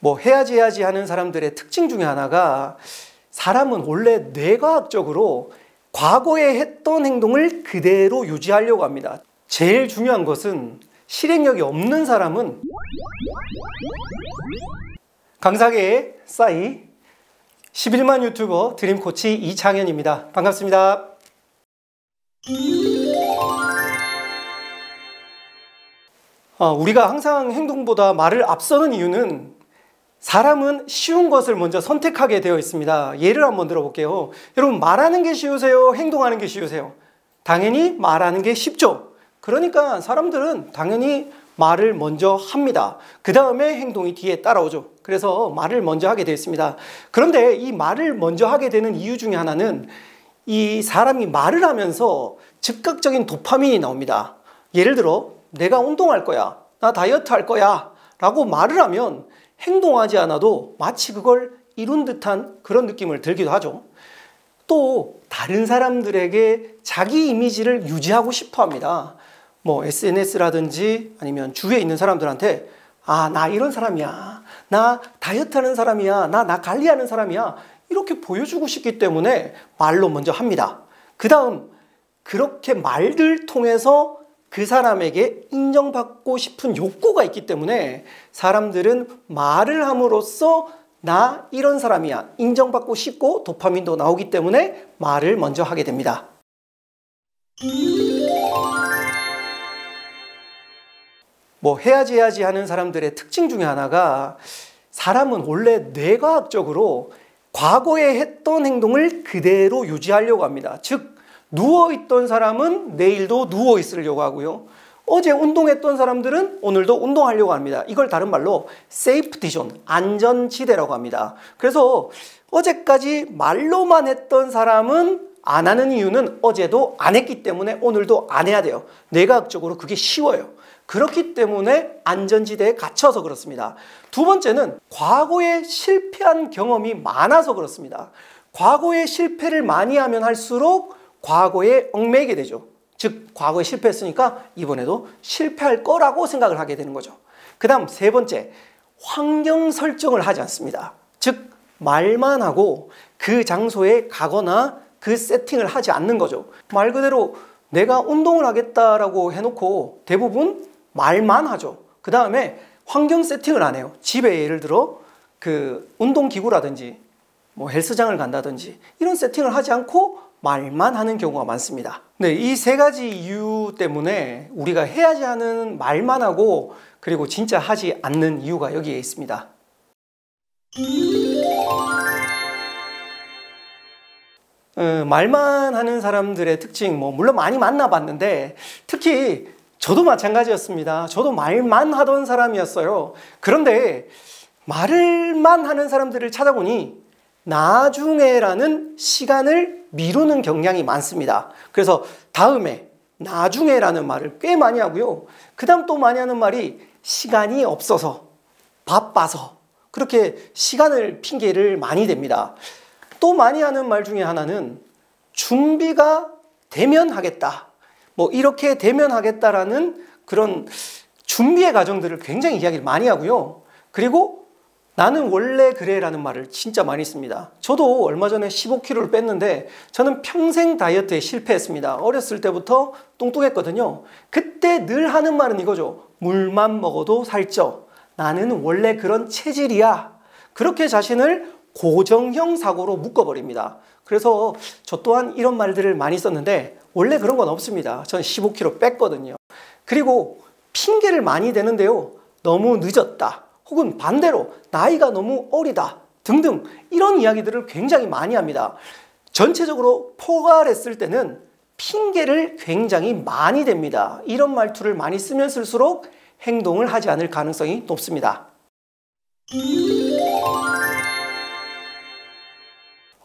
뭐 해야지 하는 사람들의 특징 중에 하나가 사람은 원래 뇌과학적으로 과거에 했던 행동을 그대로 유지하려고 합니다. 제일 중요한 것은 실행력이 없는 사람은 강사계의 싸이 11만 유튜버 드림코치 이창현입니다. 반갑습니다. 우리가 항상 행동보다 말을 앞서는 이유는 사람은 쉬운 것을 먼저 선택하게 되어 있습니다. 예를 한번 들어볼게요. 여러분, 말하는 게 쉬우세요? 행동하는 게 쉬우세요? 당연히 말하는 게 쉽죠. 그러니까 사람들은 당연히 말을 먼저 합니다. 그 다음에 행동이 뒤에 따라오죠. 그래서 말을 먼저 하게 되어 있습니다. 그런데 이 말을 먼저 하게 되는 이유 중에 하나는 이 사람이 말을 하면서 즉각적인 도파민이 나옵니다. 예를 들어 내가 운동할 거야, 나 다이어트 할 거야 라고 말을 하면 행동하지 않아도 마치 그걸 이룬 듯한 그런 느낌을 들기도 하죠. 또 다른 사람들에게 자기 이미지를 유지하고 싶어 합니다. 뭐 SNS라든지 아니면 주위에 있는 사람들한테 나 이런 사람이야, 나 다이어트 하는 사람이야, 나 관리하는 사람이야, 이렇게 보여주고 싶기 때문에 말로 먼저 합니다. 그 다음 그렇게 말들 통해서 그 사람에게 인정받고 싶은 욕구가 있기 때문에 사람들은 말을 함으로써 나 이런 사람이야, 인정받고 싶고 도파민도 나오기 때문에 말을 먼저 하게 됩니다. 뭐 해야지 하는 사람들의 특징 중에 하나가 사람은 원래 뇌과학적으로 과거에 했던 행동을 그대로 유지하려고 합니다. 즉 누워있던 사람은 내일도 누워있으려고 하고요. 어제 운동했던 사람들은 오늘도 운동하려고 합니다. 이걸 다른 말로 세이프티 존, 안전지대라고 합니다. 그래서 어제까지 말로만 했던 사람은 안 하는 이유는 어제도 안 했기 때문에 오늘도 안 해야 돼요. 뇌과학적으로 그게 쉬워요. 그렇기 때문에 안전지대에 갇혀서 그렇습니다. 두 번째는 과거에 실패한 경험이 많아서 그렇습니다. 과거에 실패를 많이 하면 할수록 과거에 얽매이게 되죠. 즉 과거에 실패했으니까 이번에도 실패할 거라고 생각을 하게 되는 거죠. 그 다음 세 번째, 환경 설정을 하지 않습니다. 즉 말만 하고 그 장소에 가거나 그 세팅을 하지 않는 거죠. 말 그대로 내가 운동을 하겠다라고 해놓고 대부분 말만 하죠. 그 다음에 환경 세팅을 안 해요. 집에 예를 들어 그 운동기구라든지 뭐 헬스장을 간다든지 이런 세팅을 하지 않고 말만 하는 경우가 많습니다. 네, 이 세 가지 이유 때문에 우리가 해야지 하는 말만 하고 그리고 진짜 하지 않는 이유가 여기에 있습니다. 말만 하는 사람들의 특징 물론 많이 만나봤는데 특히 저도 마찬가지였습니다. 저도 말만 하던 사람이었어요. 그런데 말을만 하는 사람들을 찾아보니 나중에라는 시간을 미루는 경향이 많습니다. 그래서 다음에 나중에라는 말을 꽤 많이 하고요. 그 다음 또 많이 하는 말이 시간이 없어서, 바빠서, 그렇게 시간을 핑계를 많이 댑니다. 또 많이 하는 말 중에 하나는 준비가 되면 하겠다, 뭐 이렇게 되면 하겠다라는 그런 준비의 과정들을 굉장히 이야기를 많이 하고요. 그리고 나는 원래 그래 라는 말을 진짜 많이 씁니다. 저도 얼마 전에 15kg를 뺐는데 저는 평생 다이어트에 실패했습니다. 어렸을 때부터 뚱뚱했거든요. 그때 늘 하는 말은 이거죠. 물만 먹어도 살쪄. 나는 원래 그런 체질이야. 그렇게 자신을 고정형 사고로 묶어버립니다. 그래서 저 또한 이런 말들을 많이 썼는데 원래 그런 건 없습니다. 전 15kg 뺐거든요. 그리고 핑계를 많이 대는데요. 너무 늦었다. 혹은 반대로 나이가 너무 어리다 등등 이런 이야기들을 굉장히 많이 합니다. 전체적으로 포괄했을 때는 핑계를 굉장히 많이 댑니다. 이런 말투를 많이 쓰면 쓸수록 행동을 하지 않을 가능성이 높습니다.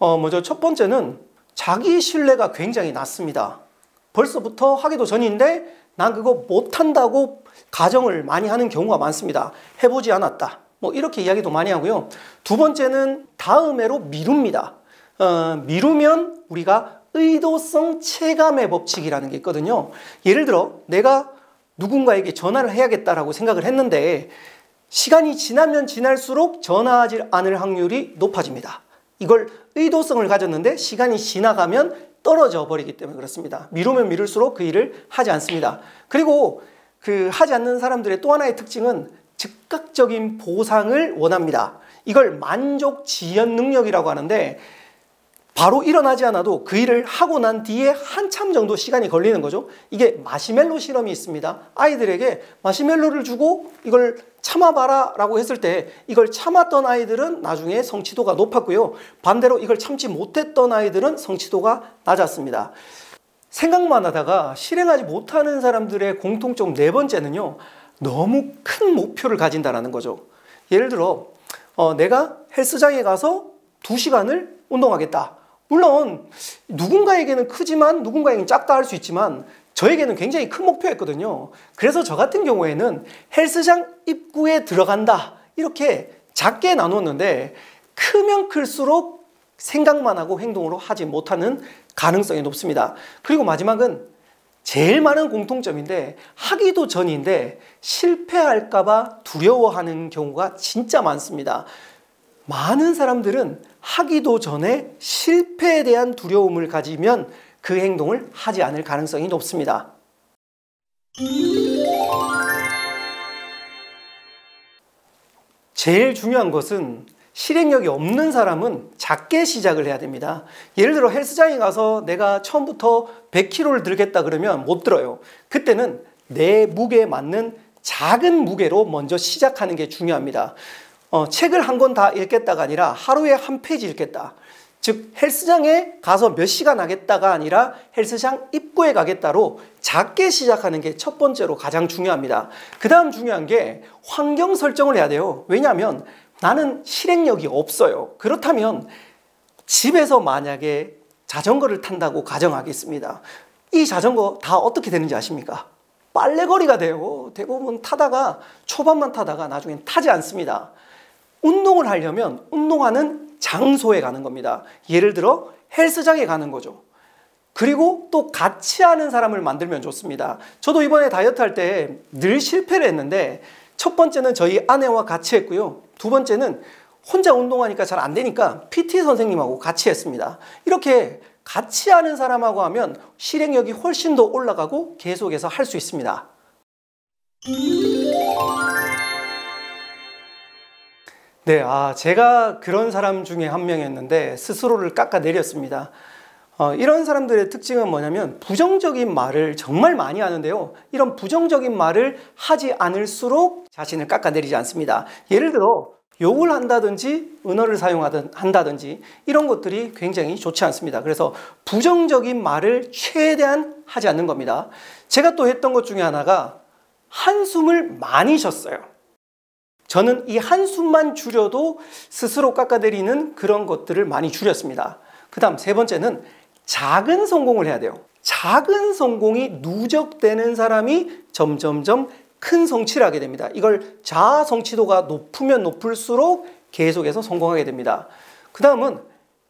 먼저 첫 번째는 자기 신뢰가 굉장히 낮습니다. 벌써부터 하기도 전인데 난 그거 못한다고 가정을 많이 하는 경우가 많습니다. 해보지 않았다. 뭐 이렇게 이야기도 많이 하고요. 두 번째는 다음해로 미룹니다. 미루면 우리가 의도성 체감의 법칙이라는 게 있거든요. 예를 들어 내가 누군가에게 전화를 해야겠다라고 생각을 했는데 시간이 지나면 지날수록 전화하지 않을 확률이 높아집니다. 이걸 의도성을 가졌는데 시간이 지나가면 떨어져 버리기 때문에 그렇습니다. 미루면 미룰수록 그 일을 하지 않습니다. 그리고 하지 않는 사람들의 또 하나의 특징은 즉각적인 보상을 원합니다. 이걸 만족 지연 능력이라고 하는데 바로 일어나지 않아도 그 일을 하고 난 뒤에 한참 정도 시간이 걸리는 거죠. 이게 마시멜로 실험이 있습니다. 아이들에게 마시멜로를 주고 이걸 참아봐라 라고 했을 때 이걸 참았던 아이들은 나중에 성취도가 높았고요. 반대로 이걸 참지 못했던 아이들은 성취도가 낮았습니다. 생각만 하다가 실행하지 못하는 사람들의 공통점 네 번째는요, 너무 큰 목표를 가진다는 거죠. 예를 들어 내가 헬스장에 가서 2시간을 운동하겠다. 물론 누군가에게는 크지만 누군가에게는 작다 할 수 있지만 저에게는 굉장히 큰 목표였거든요. 그래서 저 같은 경우에는 헬스장 입구에 들어간다 이렇게 작게 나눴는데 크면 클수록 생각만 하고 행동으로 하지 못하는 가능성이 높습니다. 그리고 마지막은 제일 많은 공통점인데 하기도 전인데 실패할까 봐 두려워하는 경우가 진짜 많습니다. 많은 사람들은 하기도 전에 실패에 대한 두려움을 가지면 그 행동을 하지 않을 가능성이 높습니다. 제일 중요한 것은 실행력이 없는 사람은 작게 시작을 해야 됩니다. 예를 들어 헬스장에 가서 내가 처음부터 100kg를 들겠다 그러면 못 들어요. 그때는 내 무게에 맞는 작은 무게로 먼저 시작하는 게 중요합니다. 책을 한 권 다 읽겠다가 아니라 하루에 한 페이지 읽겠다. 즉 헬스장에 가서 몇 시간 하겠다가 아니라 헬스장 입구에 가겠다로 작게 시작하는 게 첫 번째로 가장 중요합니다. 그 다음 중요한 게 환경 설정을 해야 돼요. 왜냐하면 나는 실행력이 없어요. 그렇다면 집에서 만약에 자전거를 탄다고 가정하겠습니다. 이 자전거 다 어떻게 되는지 아십니까? 빨래거리가 돼요. 대부분 타다가 초반만 타다가 나중엔 타지 않습니다. 운동을 하려면 운동하는 장소에 가는 겁니다. 예를 들어 헬스장에 가는 거죠. 그리고 또 같이 하는 사람을 만들면 좋습니다. 저도 이번에 다이어트 할 때 늘 실패를 했는데 첫 번째는 저희 아내와 같이 했고요. 두 번째는 혼자 운동하니까 잘 안 되니까 PT 선생님하고 같이 했습니다. 이렇게 같이 하는 사람하고 하면 실행력이 훨씬 더 올라가고 계속해서 할 수 있습니다. 네, 제가 그런 사람 중에 한 명이었는데 스스로를 깎아내렸습니다. 이런 사람들의 특징은 뭐냐면 부정적인 말을 정말 많이 하는데요. 이런 부정적인 말을 하지 않을수록 자신을 깎아내리지 않습니다. 예를 들어 욕을 한다든지 은어를 한다든지 이런 것들이 굉장히 좋지 않습니다. 그래서 부정적인 말을 최대한 하지 않는 겁니다. 제가 또 했던 것 중에 하나가 한숨을 많이 쉬었어요. 저는 이 한숨만 줄여도 스스로 깎아내리는 그런 것들을 많이 줄였습니다. 그 다음 세 번째는 작은 성공을 해야 돼요. 작은 성공이 누적되는 사람이 점점점 큰 성취를 하게 됩니다. 이걸 자아 성취도가 높으면 높을수록 계속해서 성공하게 됩니다. 그 다음은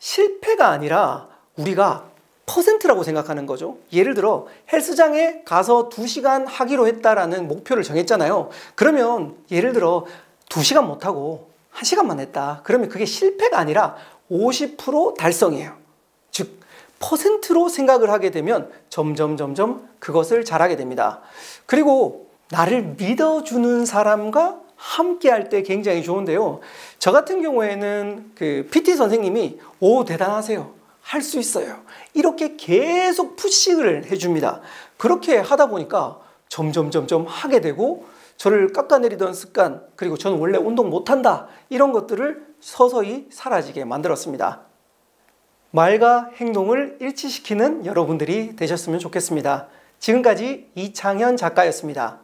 실패가 아니라 우리가 퍼센트라고 생각하는 거죠. 예를 들어 헬스장에 가서 2시간 하기로 했다라는 목표를 정했잖아요. 그러면 예를 들어 2시간 못하고 1시간만 했다. 그러면 그게 실패가 아니라 50% 달성이에요. 즉 퍼센트로 생각을 하게 되면 점점 그것을 잘하게 됩니다. 그리고 나를 믿어주는 사람과 함께 할 때 굉장히 좋은데요. 저 같은 경우에는 그 PT 선생님이 오 대단하세요. 할 수 있어요. 이렇게 계속 푸시를 해줍니다. 그렇게 하다 보니까 점점 하게 되고 저를 깎아내리던 습관, 그리고 저는 원래 운동 못한다 이런 것들을 서서히 사라지게 만들었습니다. 말과 행동을 일치시키는 여러분들이 되셨으면 좋겠습니다. 지금까지 이창현 작가였습니다.